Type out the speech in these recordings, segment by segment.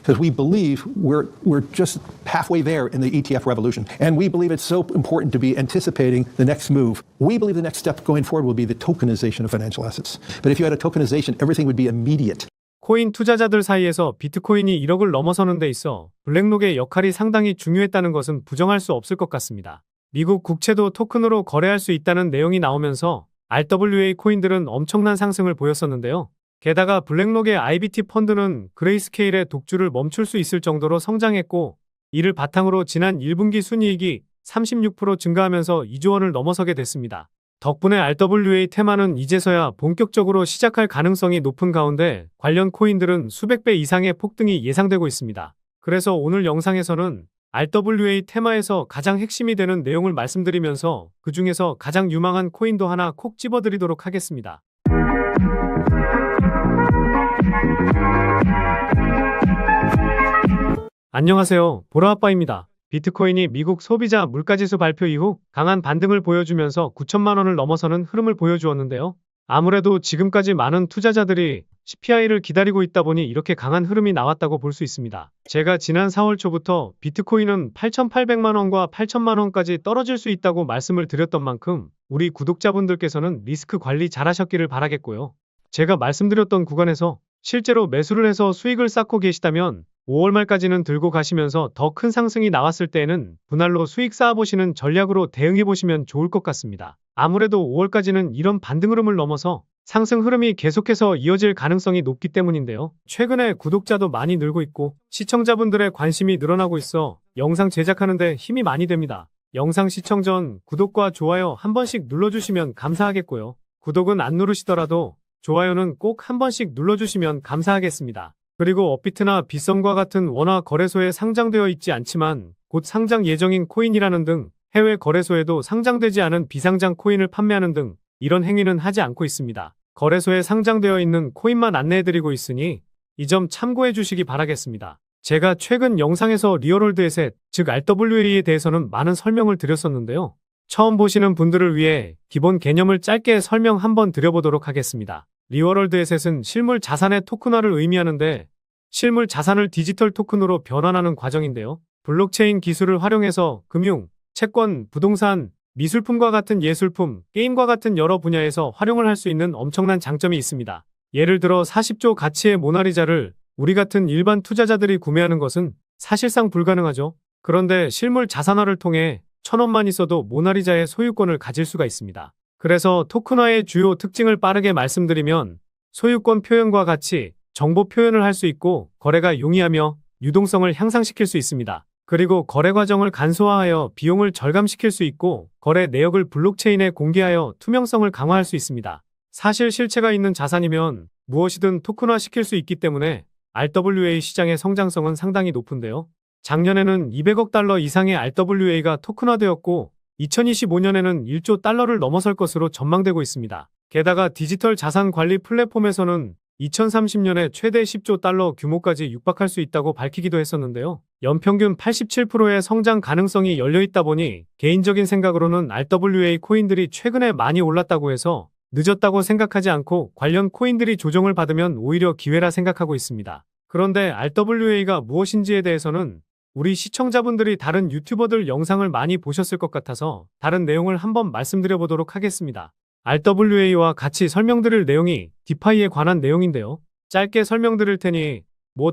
because we believe we're just halfway there in the ETF revolution. And we believe it's so important to be anticipating the next move. We believe the next step going forward will be the tokenization of financial assets. But if you had a tokenization, everything would be immediate. 코인 투자자들 사이에서 비트코인이 1억을 넘어서는 데 있어 블랙록의 역할이 상당히 중요했다는 것은 부정할 수 없을 것 같습니다. 미국 국채도 토큰으로 거래할 수 있다는 내용이 나오면서 RWA 코인들은 엄청난 상승을 보였었는데요. 게다가 블랙록의 IBT 펀드는 그레이스케일의 독주를 멈출 수 있을 정도로 성장했고, 이를 바탕으로 지난 1분기 순이익이 36% 증가하면서 2조 원을 넘어서게 됐습니다. 덕분에 RWA 테마는 이제서야 본격적으로 시작할 가능성이 높은 가운데 관련 코인들은 수백 배 이상의 폭등이 예상되고 있습니다. 그래서 오늘 영상에서는 RWA 테마에서 가장 핵심이 되는 내용을 말씀드리면서 그 중에서 가장 유망한 코인도 하나 콕 집어드리도록 하겠습니다. 안녕하세요, 보라아빠입니다. 비트코인이 미국 소비자 물가지수 발표 이후 강한 반등을 보여주면서 9천만 원을 넘어서는 흐름을 보여주었는데요. 아무래도 지금까지 많은 투자자들이 CPI를 기다리고 있다 보니 이렇게 강한 흐름이 나왔다고 볼 수 있습니다. 제가 지난 4월 초부터 비트코인은 8,800만 원과 8천만 원까지 떨어질 수 있다고 말씀을 드렸던 만큼 우리 구독자분들께서는 리스크 관리 잘 하셨기를 바라겠고요. 제가 말씀드렸던 구간에서 실제로 매수를 해서 수익을 쌓고 계시다면 5월 말까지는 들고 가시면서 더 큰 상승이 나왔을 때에는 분할로 수익 쌓아보시는 전략으로 대응해보시면 좋을 것 같습니다. 아무래도 5월까지는 이런 반등 흐름을 넘어서 상승 흐름이 계속해서 이어질 가능성이 높기 때문인데요. 최근에 구독자도 많이 늘고 있고 시청자분들의 관심이 늘어나고 있어 영상 제작하는 데 힘이 많이 됩니다. 영상 시청 전 구독과 좋아요 한 번씩 눌러주시면 감사하겠고요. 구독은 안 누르시더라도 좋아요는 꼭 한 번씩 눌러주시면 감사하겠습니다. 그리고 업비트나 빗썸과 같은 원화 거래소에 상장되어 있지 않지만 곧 상장 예정인 코인이라는 등 해외 거래소에도 상장되지 않은 비상장 코인을 판매하는 등 이런 행위는 하지 않고 있습니다. 거래소에 상장되어 있는 코인만 안내해드리고 있으니 이 점 참고해 주시기 바라겠습니다. 제가 최근 영상에서 리얼월드 에셋, 즉 RWA에 대해서는 많은 설명을 드렸었는데요. 처음 보시는 분들을 위해 기본 개념을 짧게 설명 한번 드려보도록 하겠습니다. 리얼월드 에셋은 실물 자산의 토큰화를 의미하는데 실물 자산을 디지털 토큰으로 변환하는 과정인데요. 블록체인 기술을 활용해서 금융, 채권, 부동산, 미술품과 같은 예술품, 게임과 같은 여러 분야에서 활용을 할 수 있는 엄청난 장점이 있습니다. 예를 들어 40조 가치의 모나리자를 우리 같은 일반 투자자들이 구매하는 것은 사실상 불가능하죠. 그런데 실물 자산화를 통해 1,000원만 있어도 모나리자의 소유권을 가질 수가 있습니다. 그래서 토큰화의 주요 특징을 빠르게 말씀드리면 소유권 표현과 같이 정보 표현을 할 수 있고 거래가 용이하며 유동성을 향상시킬 수 있습니다. 그리고 거래 과정을 간소화하여 비용을 절감시킬 수 있고 거래 내역을 블록체인에 공개하여 투명성을 강화할 수 있습니다. 사실 실체가 있는 자산이면 무엇이든 토큰화 시킬 수 있기 때문에 RWA 시장의 성장성은 상당히 높은데요. 작년에는 200억 달러 이상의 RWA가 토큰화되었고 2025년에는 1조 달러를 넘어설 것으로 전망되고 있습니다. 게다가 디지털 자산 관리 플랫폼에서는 2030년에 최대 10조 달러 규모까지 육박할 수 있다고 밝히기도 했었는데요. 연평균 87%의 성장 가능성이 열려있다 보니 개인적인 생각으로는 RWA 코인들이 최근에 많이 올랐다고 해서 늦었다고 생각하지 않고 관련 코인들이 조정을 받으면 오히려 기회라 생각하고 있습니다. 그런데 RWA가 무엇인지에 대해서는 우리 시청자분들이 다른 유튜버들 영상을 많이 보셨을 것 같아서 다른 내용을 한번 말씀드려보도록 하겠습니다. RWA와 같이 설명드릴 내용이 디파이에 관한 내용인데요. 짧게 설명드릴 테니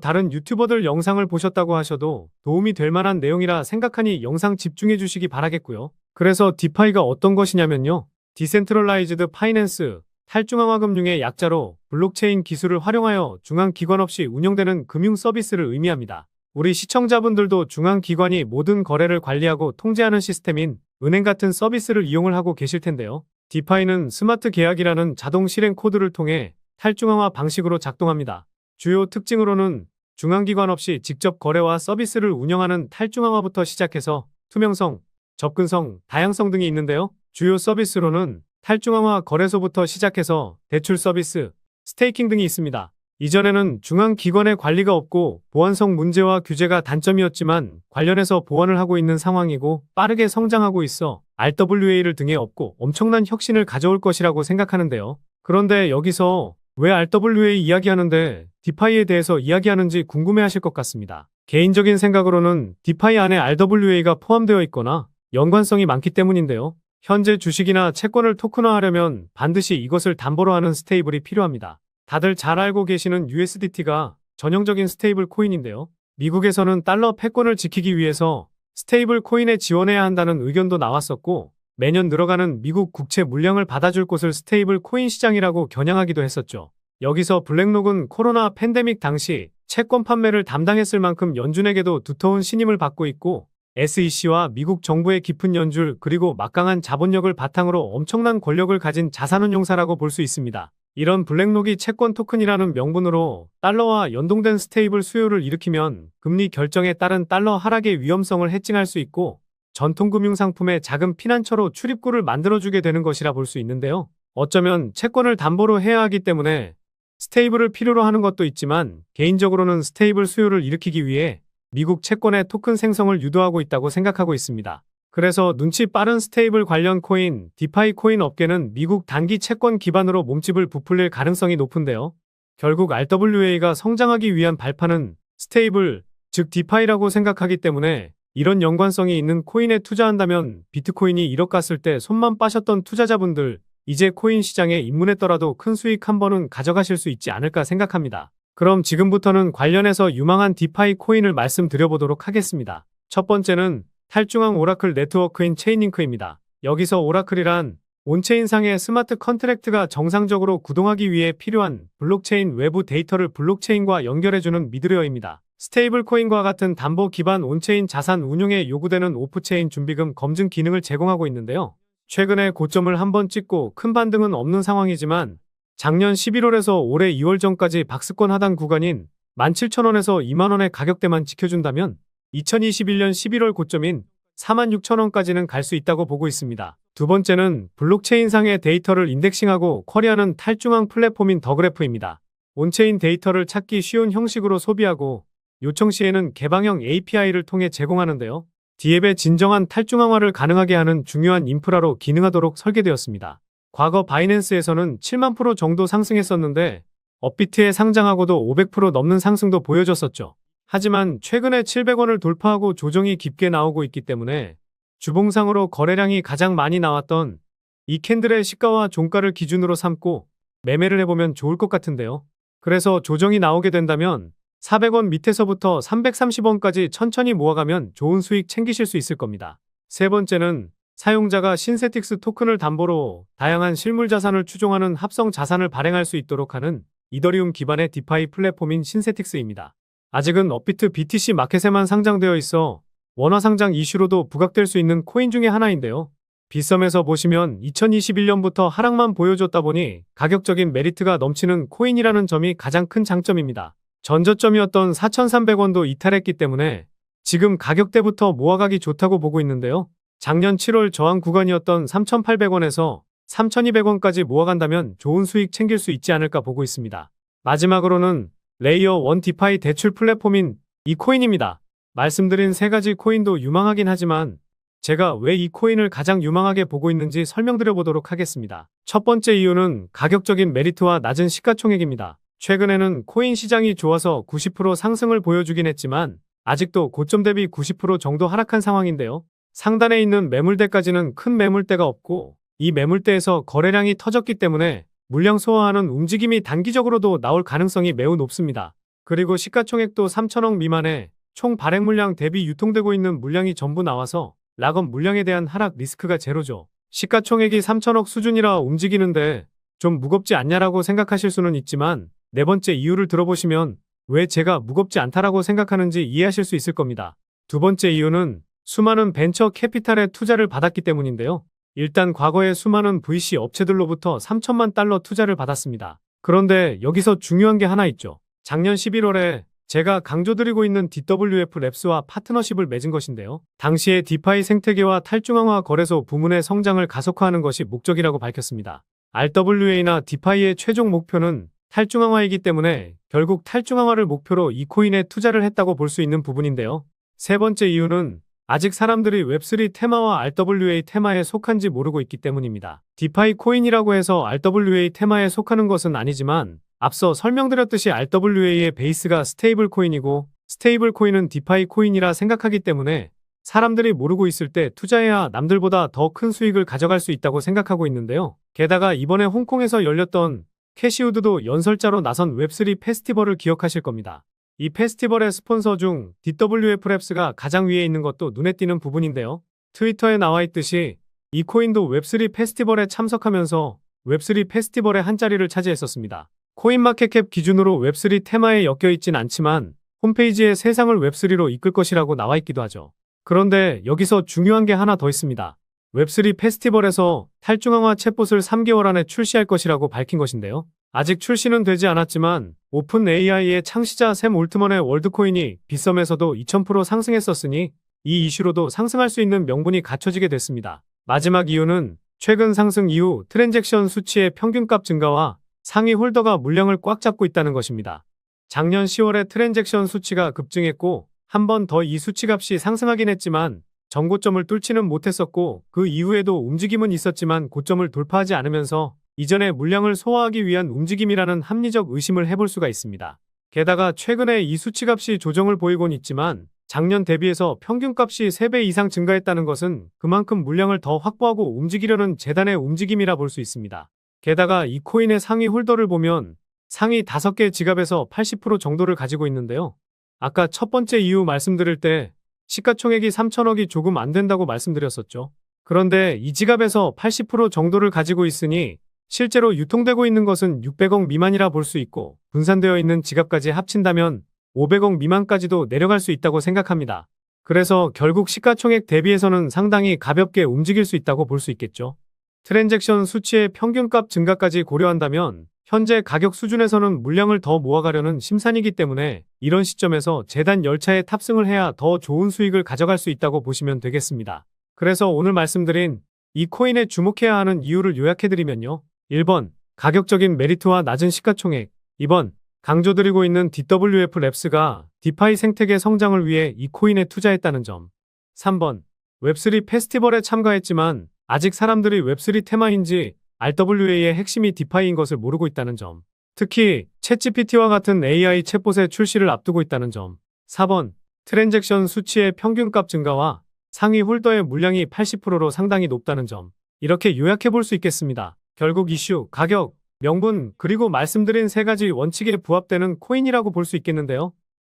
다른 유튜버들 영상을 보셨다고 하셔도 도움이 될 만한 내용이라 생각하니 영상 집중해 주시기 바라겠고요. 그래서 디파이가 어떤 것이냐면요. 디센트럴라이즈드 파이낸스, 탈중앙화 금융의 약자로 블록체인 기술을 활용하여 중앙기관 없이 운영되는 금융 서비스를 의미합니다. 우리 시청자분들도 중앙기관이 모든 거래를 관리하고 통제하는 시스템인 은행 같은 서비스를 이용을 하고 계실 텐데요. 디파이는 스마트 계약이라는 자동 실행 코드를 통해 탈중앙화 방식으로 작동합니다. 주요 특징으로는 중앙기관 없이 직접 거래와 서비스를 운영하는 탈중앙화부터 시작해서 투명성, 접근성, 다양성 등이 있는데요. 주요 서비스로는 탈중앙화 거래소부터 시작해서 대출 서비스, 스테이킹 등이 있습니다. 이전에는 중앙기관의 관리가 없고 보안성 문제와 규제가 단점이었지만 관련해서 보완을 하고 있는 상황이고 빠르게 성장하고 있어 RWA를 등에 업고 엄청난 혁신을 가져올 것이라고 생각하는데요. 그런데 여기서 왜 RWA 이야기하는데 디파이에 대해서 이야기하는지 궁금해하실 것 같습니다. 개인적인 생각으로는 디파이 안에 RWA가 포함되어 있거나 연관성이 많기 때문인데요. 현재 주식이나 채권을 토큰화하려면 반드시 이것을 담보로 하는 스테이블이 필요합니다. 다들 잘 알고 계시는 USDT가 전형적인 스테이블 코인인데요. 미국에서는 달러 패권을 지키기 위해서 스테이블 코인에 지원해야 한다는 의견도 나왔었고, 매년 늘어가는 미국 국채 물량을 받아줄 곳을 스테이블 코인 시장이라고 겨냥하기도 했었죠. 여기서 블랙록은 코로나 팬데믹 당시 채권 판매를 담당했을 만큼 연준에게도 두터운 신임을 받고 있고, SEC와 미국 정부의 깊은 연줄 그리고 막강한 자본력을 바탕으로 엄청난 권력을 가진 자산운용사라고 볼 수 있습니다. 이런 블랙록이 채권 토큰이라는 명분으로 달러와 연동된 스테이블 수요를 일으키면 금리 결정에 따른 달러 하락의 위험성을 해칭할 수 있고, 전통금융상품의 작은 피난처로 출입구를 만들어주게 되는 것이라 볼 수 있는데요. 어쩌면 채권을 담보로 해야 하기 때문에 스테이블을 필요로 하는 것도 있지만, 개인적으로는 스테이블 수요를 일으키기 위해 미국 채권의 토큰 생성을 유도하고 있다고 생각하고 있습니다. 그래서 눈치 빠른 스테이블 관련 코인, 디파이 코인 업계는 미국 단기 채권 기반으로 몸집을 부풀릴 가능성이 높은데요. 결국 RWA가 성장하기 위한 발판은 스테이블, 즉 디파이라고 생각하기 때문에 이런 연관성이 있는 코인에 투자한다면 비트코인이 1억 갔을 때 손만 빠셨던 투자자분들, 이제 코인 시장에 입문했더라도 큰 수익 한 번은 가져가실 수 있지 않을까 생각합니다. 그럼 지금부터는 관련해서 유망한 디파이 코인을 말씀드려보도록 하겠습니다. 첫 번째는 탈중앙 오라클 네트워크인 체인링크입니다. 여기서 오라클이란 온체인상의 스마트 컨트랙트가 정상적으로 구동하기 위해 필요한 블록체인 외부 데이터를 블록체인과 연결해주는 미드웨어입니다. 스테이블 코인과 같은 담보 기반 온체인 자산 운용에 요구되는 오프체인 준비금 검증 기능을 제공하고 있는데요. 최근에 고점을 한번 찍고 큰 반등은 없는 상황이지만 작년 11월에서 올해 2월 전까지 박스권 하단 구간인 17,000원에서 2만원의 가격대만 지켜준다면 2021년 11월 고점인 46,000원까지는 갈 수 있다고 보고 있습니다. 두 번째는 블록체인상의 데이터를 인덱싱하고 쿼리하는 탈중앙 플랫폼인 더그래프입니다. 온체인 데이터를 찾기 쉬운 형식으로 소비하고 요청 시에는 개방형 API를 통해 제공하는데요. 디앱의 진정한 탈중앙화를 가능하게 하는 중요한 인프라로 기능하도록 설계되었습니다. 과거 바이낸스에서는 7만 프로 정도 상승했었는데 업비트에 상장하고도 500% 넘는 상승도 보여줬었죠. 하지만 최근에 700원을 돌파하고 조정이 깊게 나오고 있기 때문에 주봉상으로 거래량이 가장 많이 나왔던 이 캔들의 시가와 종가를 기준으로 삼고 매매를 해보면 좋을 것 같은데요. 그래서 조정이 나오게 된다면 400원 밑에서부터 330원까지 천천히 모아가면 좋은 수익 챙기실 수 있을 겁니다. 세 번째는 사용자가 신세틱스 토큰을 담보로 다양한 실물 자산을 추종하는 합성 자산을 발행할 수 있도록 하는 이더리움 기반의 디파이 플랫폼인 신세틱스입니다. 아직은 업비트 BTC 마켓에만 상장되어 있어 원화 상장 이슈로도 부각될 수 있는 코인 중에 하나인데요. 빗썸에서 보시면 2021년부터 하락만 보여줬다 보니 가격적인 메리트가 넘치는 코인이라는 점이 가장 큰 장점입니다. 전저점이었던 4,300원도 이탈했기 때문에 지금 가격대부터 모아가기 좋다고 보고 있는데요. 작년 7월 저항 구간이었던 3,800원에서 3,200원까지 모아간다면 좋은 수익 챙길 수 있지 않을까 보고 있습니다. 마지막으로는 레이어 1 디파이 대출 플랫폼인 이 코인입니다. 말씀드린 세 가지 코인도 유망하긴 하지만 제가 왜 이 코인을 가장 유망하게 보고 있는지 설명드려 보도록 하겠습니다. 첫 번째 이유는 가격적인 메리트와 낮은 시가총액입니다. 최근에는 코인 시장이 좋아서 90% 상승을 보여주긴 했지만 아직도 고점 대비 90% 정도 하락한 상황인데요. 상단에 있는 매물대까지는 큰 매물대가 없고 이 매물대에서 거래량이 터졌기 때문에 물량 소화하는 움직임이 단기적으로도 나올 가능성이 매우 높습니다. 그리고 시가총액도 3천억 미만에 총 발행 물량 대비 유통되고 있는 물량이 전부 나와서 락업 물량에 대한 하락 리스크가 제로죠. 시가총액이 3천억 수준이라 움직이는데 좀 무겁지 않냐라고 생각하실 수는 있지만 네 번째 이유를 들어보시면 왜 제가 무겁지 않다라고 생각하는지 이해하실 수 있을 겁니다. 두 번째 이유는 수많은 벤처 캐피탈의 투자를 받았기 때문인데요. 일단 과거에 수많은 VC 업체들로부터 3천만 달러 투자를 받았습니다. 그런데 여기서 중요한 게 하나 있죠. 작년 11월에 제가 강조드리고 있는 DWF 랩스와 파트너십을 맺은 것인데요. 당시에 디파이 생태계와 탈중앙화 거래소 부문의 성장을 가속화하는 것이 목적이라고 밝혔습니다. RWA나 디파이의 최종 목표는 탈중앙화이기 때문에 결국 탈중앙화를 목표로 이 코인에 투자를 했다고 볼 수 있는 부분인데요. 세 번째 이유는 아직 사람들이 웹3 테마와 RWA 테마에 속한지 모르고 있기 때문입니다. 디파이 코인이라고 해서 RWA 테마에 속하는 것은 아니지만 앞서 설명드렸듯이 RWA의 베이스가 스테이블 코인이고 스테이블 코인은 디파이 코인이라 생각하기 때문에 사람들이 모르고 있을 때 투자해야 남들보다 더 큰 수익을 가져갈 수 있다고 생각하고 있는데요. 게다가 이번에 홍콩에서 열렸던 캐시우드도 연설자로 나선 웹3 페스티벌을 기억하실 겁니다. 이 페스티벌의 스폰서 중 DWF 랩스가 가장 위에 있는 것도 눈에 띄는 부분인데요. 트위터에 나와 있듯이 이 코인도 웹3 페스티벌에 참석하면서 웹3 페스티벌의 한 자리를 차지했었습니다. 코인마켓캡 기준으로 웹3 테마에 엮여 있진 않지만 홈페이지에 세상을 웹3로 이끌 것이라고 나와 있기도 하죠. 그런데 여기서 중요한 게 하나 더 있습니다. 웹3 페스티벌에서 탈중앙화 챗봇을 3개월 안에 출시할 것이라고 밝힌 것인데요. 아직 출시는 되지 않았지만 오픈 AI의 창시자 샘 올트먼의 월드코인이 빗썸에서도 2000% 상승했었으니 이 이슈로도 상승할 수 있는 명분이 갖춰지게 됐습니다. 마지막 이유는 최근 상승 이후 트랜잭션 수치의 평균값 증가와 상위 홀더가 물량을 꽉 잡고 있다는 것입니다. 작년 10월에 트랜잭션 수치가 급증했고 한 번 더 이 수치값이 상승하긴 했지만 전고점을 뚫지는 못했었고 그 이후에도 움직임은 있었지만 고점을 돌파하지 않으면서 이전의 물량을 소화하기 위한 움직임이라는 합리적 의심을 해볼 수가 있습니다. 게다가 최근에 이 수치값이 조정을 보이곤 있지만 작년 대비해서 평균값이 3배 이상 증가했다는 것은 그만큼 물량을 더 확보하고 움직이려는 재단의 움직임이라 볼 수 있습니다. 게다가 이 코인의 상위 홀더를 보면 상위 5개 지갑에서 80% 정도를 가지고 있는데요. 아까 첫 번째 이유 말씀드릴 때 시가총액이 3천억이 조금 안 된다고 말씀드렸었죠. 그런데 이 지갑에서 80% 정도를 가지고 있으니 실제로 유통되고 있는 것은 600억 미만이라 볼 수 있고 분산되어 있는 지갑까지 합친다면 500억 미만까지도 내려갈 수 있다고 생각합니다. 그래서 결국 시가총액 대비해서는 상당히 가볍게 움직일 수 있다고 볼 수 있겠죠. 트랜잭션 수치의 평균값 증가까지 고려한다면 현재 가격 수준에서는 물량을 더 모아가려는 심산이기 때문에 이런 시점에서 재단 열차에 탑승을 해야 더 좋은 수익을 가져갈 수 있다고 보시면 되겠습니다. 그래서 오늘 말씀드린 이 코인에 주목해야 하는 이유를 요약해드리면요. 1번, 가격적인 메리트와 낮은 시가총액. 2번, 강조드리고 있는 DWF 랩스가 디파이 생태계 성장을 위해 이 코인에 투자했다는 점. 3번, 웹3 페스티벌에 참가했지만 아직 사람들이 웹3 테마인지 RWA의 핵심이 디파이인 것을 모르고 있다는 점. 특히 챗GPT와 같은 AI 챗봇의 출시를 앞두고 있다는 점. 4번, 트랜잭션 수치의 평균값 증가와 상위 홀더의 물량이 80%로 상당히 높다는 점. 이렇게 요약해 볼 수 있겠습니다. 결국 이슈, 가격, 명분, 그리고 말씀드린 3가지 원칙에 부합되는 코인이라고 볼 수 있겠는데요.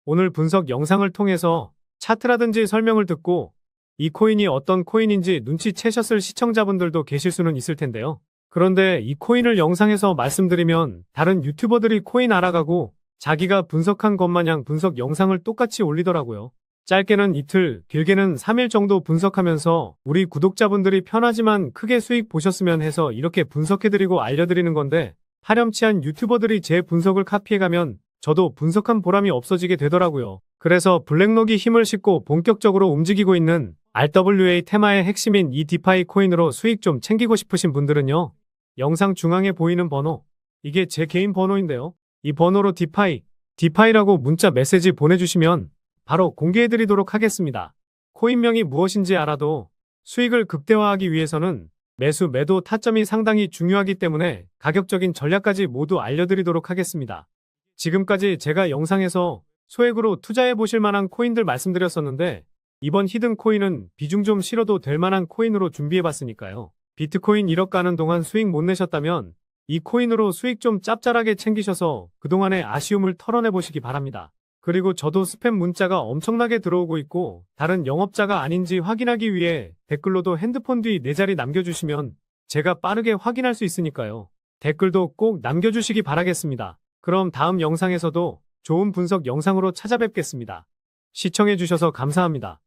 오늘 분석 영상을 통해서 차트라든지 설명을 듣고 이 코인이 어떤 코인인지 눈치채셨을 시청자분들도 계실 수는 있을 텐데요. 그런데 이 코인을 영상에서 말씀드리면 다른 유튜버들이 코인 알아가고 자기가 분석한 것 마냥 분석 영상을 똑같이 올리더라고요. 짧게는 이틀, 길게는 3일 정도 분석하면서 우리 구독자분들이 편하지만 크게 수익 보셨으면 해서 이렇게 분석해드리고 알려드리는 건데 파렴치한 유튜버들이 제 분석을 카피해가면 저도 분석한 보람이 없어지게 되더라고요. 그래서 블랙록이 힘을 싣고 본격적으로 움직이고 있는 RWA 테마의 핵심인 이 디파이 코인으로 수익 좀 챙기고 싶으신 분들은요. 영상 중앙에 보이는 번호, 이게 제 개인 번호인데요. 이 번호로 디파이라고 문자 메시지 보내주시면 바로 공개해드리도록 하겠습니다. 코인명이 무엇인지 알아도 수익을 극대화하기 위해서는 매수, 매도 타점이 상당히 중요하기 때문에 가격적인 전략까지 모두 알려드리도록 하겠습니다. 지금까지 제가 영상에서 소액으로 투자해보실 만한 코인들 말씀드렸었는데 이번 히든 코인은 비중 좀 실어도 될 만한 코인으로 준비해봤으니까요. 비트코인 1억 가는 동안 수익 못 내셨다면 이 코인으로 수익 좀 짭짤하게 챙기셔서 그동안의 아쉬움을 털어내보시기 바랍니다. 그리고 저도 스팸 문자가 엄청나게 들어오고 있고 다른 영업자가 아닌지 확인하기 위해 댓글로도 핸드폰 뒤 4자리 남겨주시면 제가 빠르게 확인할 수 있으니까요. 댓글도 꼭 남겨주시기 바라겠습니다. 그럼 다음 영상에서도 좋은 분석 영상으로 찾아뵙겠습니다. 시청해주셔서 감사합니다.